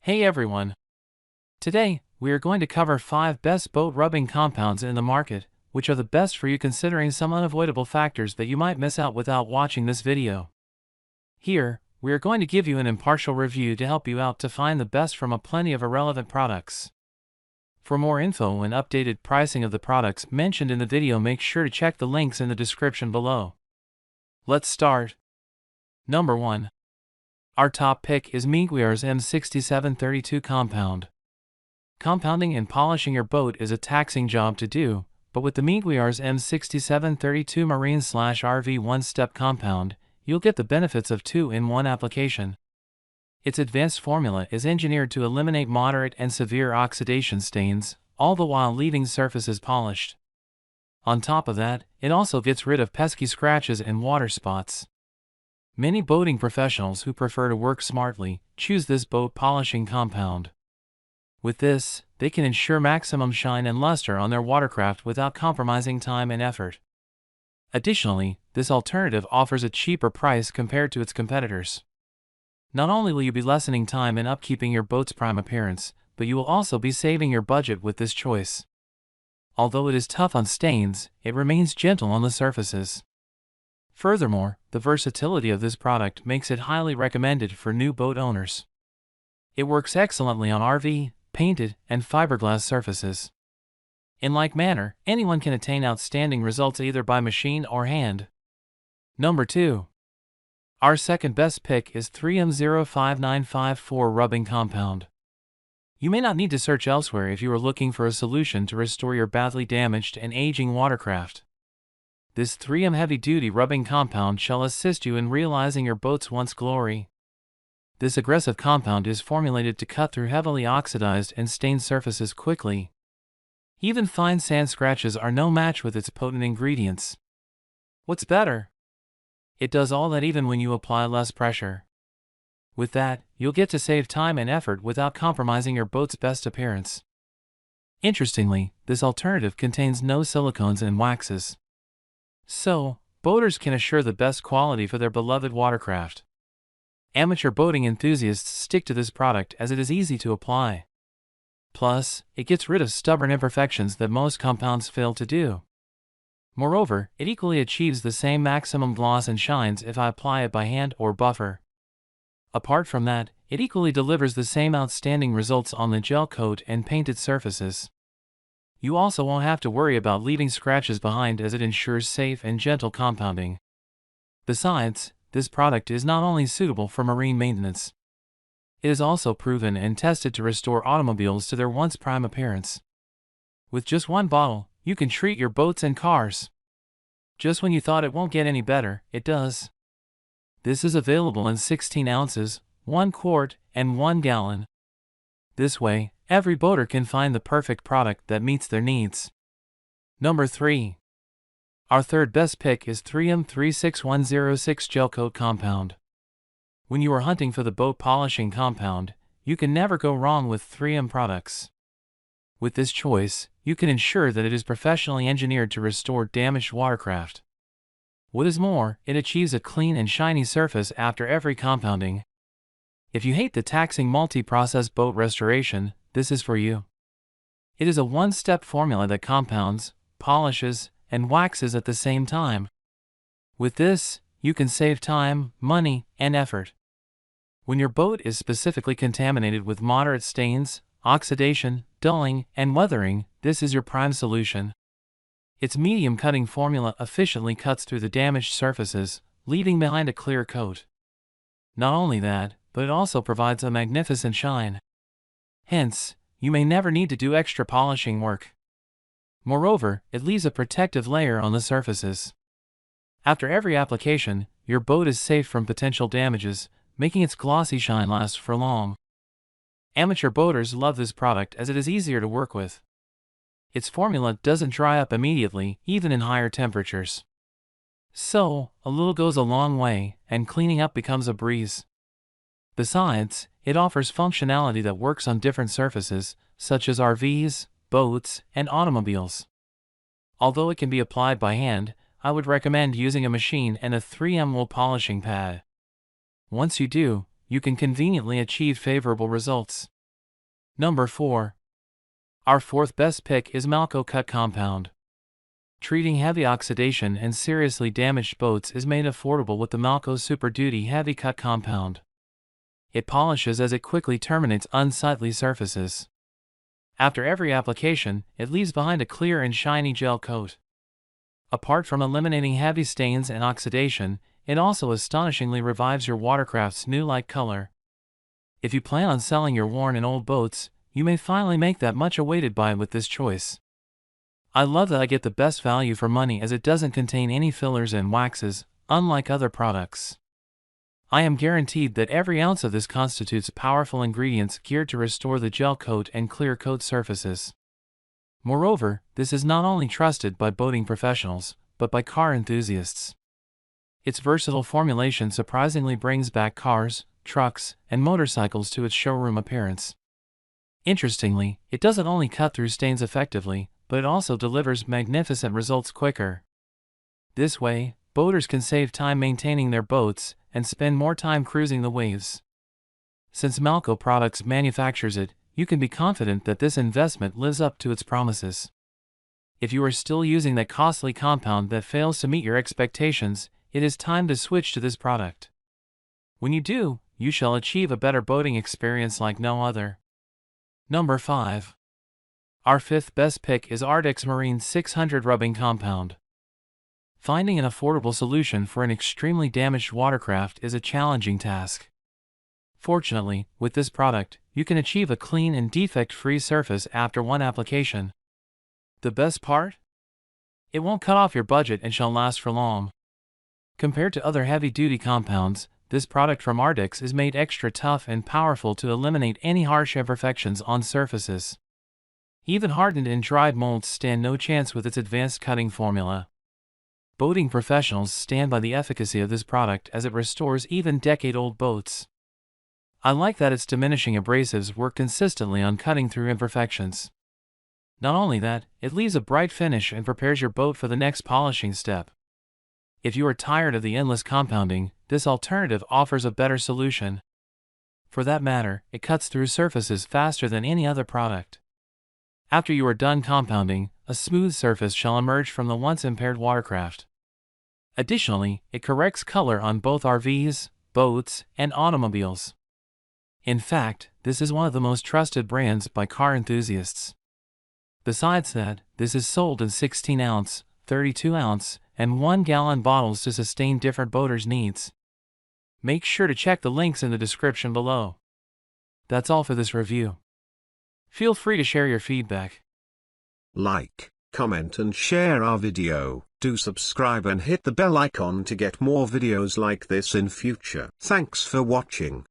Hey everyone! Today, we are going to cover 5 best boat rubbing compounds in the market, which are the best for you considering some unavoidable factors that you might miss out without watching this video. Here, we are going to give you an impartial review to help you out to find the best from a plenty of irrelevant products. For more info and updated pricing of the products mentioned in the video, make sure to check the links in the description below. Let's start. Number 1. Our top pick is Meguiar's M6732 compound. Compounding and polishing your boat is a taxing job to do, but with the Meguiar's M6732 Marine/RV one-step compound, you'll get the benefits of 2-in-1 application. Its advanced formula is engineered to eliminate moderate and severe oxidation stains, all the while leaving surfaces polished. On top of that, it also gets rid of pesky scratches and water spots. Many boating professionals who prefer to work smartly choose this boat polishing compound. With this, they can ensure maximum shine and luster on their watercraft without compromising time and effort. Additionally, this alternative offers a cheaper price compared to its competitors. Not only will you be lessening time in upkeeping your boat's prime appearance, but you will also be saving your budget with this choice. Although it is tough on stains, it remains gentle on the surfaces. Furthermore, the versatility of this product makes it highly recommended for new boat owners. It works excellently on RV, painted, and fiberglass surfaces. In like manner, anyone can attain outstanding results either by machine or hand. Number 2. Our second best pick is 3M05954 rubbing compound. You may not need to search elsewhere if you are looking for a solution to restore your badly damaged and aging watercraft. This 3M heavy-duty rubbing compound shall assist you in realizing your boat's once glory. This aggressive compound is formulated to cut through heavily oxidized and stained surfaces quickly. Even fine sand scratches are no match with its potent ingredients. What's better? It does all that even when you apply less pressure. With that, you'll get to save time and effort without compromising your boat's best appearance. Interestingly, this alternative contains no silicones and waxes. So, boaters can assure the best quality for their beloved watercraft. Amateur boating enthusiasts stick to this product as it is easy to apply. Plus, it gets rid of stubborn imperfections that most compounds fail to do. Moreover, it equally achieves the same maximum gloss and shines if I apply it by hand or buffer. Apart from that, it equally delivers the same outstanding results on the gel coat and painted surfaces. You also won't have to worry about leaving scratches behind as it ensures safe and gentle compounding. Besides, this product is not only suitable for marine maintenance. It is also proven and tested to restore automobiles to their once prime appearance. With just one bottle, you can treat your boats and cars. Just when you thought it won't get any better, it does. This is available in 16 ounces, 1 quart, and 1 gallon. This way, every boater can find the perfect product that meets their needs. Number 3. Our third best pick is 3M36106 Gelcoat Compound. When you are hunting for the boat polishing compound, you can never go wrong with 3M products. With this choice, you can ensure that it is professionally engineered to restore damaged watercraft. What is more, it achieves a clean and shiny surface after every compounding. If you hate the taxing multi-process boat restoration, this is for you. It is a one-step formula that compounds, polishes, and waxes at the same time. With this, you can save time, money, and effort. When your boat is specifically contaminated with moderate stains, oxidation, dulling, and weathering, this is your prime solution. Its medium cutting formula efficiently cuts through the damaged surfaces, leaving behind a clear coat. Not only that, but it also provides a magnificent shine. Hence, you may never need to do extra polishing work. Moreover, it leaves a protective layer on the surfaces. After every application, your boat is safe from potential damages, making its glossy shine last for long. Amateur boaters love this product as it is easier to work with. Its formula doesn't dry up immediately, even in higher temperatures. So, a little goes a long way, and cleaning up becomes a breeze. Besides, it offers functionality that works on different surfaces, such as RVs, boats, and automobiles. Although it can be applied by hand, I would recommend using a machine and a 3M wool polishing pad. Once you do, you can conveniently achieve favorable results. Number 4. Our fourth best pick is Malco Cut Compound. Treating heavy oxidation and seriously damaged boats is made affordable with the Malco Super Duty Heavy Cut Compound. It polishes as it quickly terminates unsightly surfaces. After every application, it leaves behind a clear and shiny gel coat. Apart from eliminating heavy stains and oxidation, it also astonishingly revives your watercraft's new light color. If you plan on selling your worn and old boats, you may finally make that much-awaited buy with this choice. I love that I get the best value for money as it doesn't contain any fillers and waxes, unlike other products. I am guaranteed that every ounce of this constitutes powerful ingredients geared to restore the gel coat and clear coat surfaces. Moreover, this is not only trusted by boating professionals, but by car enthusiasts. Its versatile formulation surprisingly brings back cars, trucks, and motorcycles to its showroom appearance. Interestingly, it doesn't only cut through stains effectively, but it also delivers magnificent results quicker. This way, boaters can save time maintaining their boats and spend more time cruising the waves. Since Malco Products manufactures it, you can be confident that this investment lives up to its promises. If you are still using that costly compound that fails to meet your expectations, it is time to switch to this product. When you do, you shall achieve a better boating experience like no other. Number 5. Our fifth best pick is Ardex Marine 600 Rubbing Compound. Finding an affordable solution for an extremely damaged watercraft is a challenging task. Fortunately, with this product, you can achieve a clean and defect-free surface after one application. The best part? It won't cut off your budget and shall last for long. Compared to other heavy-duty compounds, this product from Ardex is made extra tough and powerful to eliminate any harsh imperfections on surfaces. Even hardened and dried molds stand no chance with its advanced cutting formula. Boating professionals stand by the efficacy of this product as it restores even decade-old boats. I like that its diminishing abrasives work consistently on cutting through imperfections. Not only that, it leaves a bright finish and prepares your boat for the next polishing step. If you are tired of the endless compounding, this alternative offers a better solution. For that matter, it cuts through surfaces faster than any other product. After you are done compounding, a smooth surface shall emerge from the once impaired watercraft. Additionally, it corrects color on both RVs, boats, and automobiles. In fact, this is one of the most trusted brands by car enthusiasts. Besides that, this is sold in 16-ounce, 32-ounce, and 1-gallon bottles to sustain different boaters' needs. Make sure to check the links in the description below. That's all for this review. Feel free to share your feedback. Like, comment and share our video. Do subscribe and hit the bell icon to get more videos like this in future. Thanks for watching.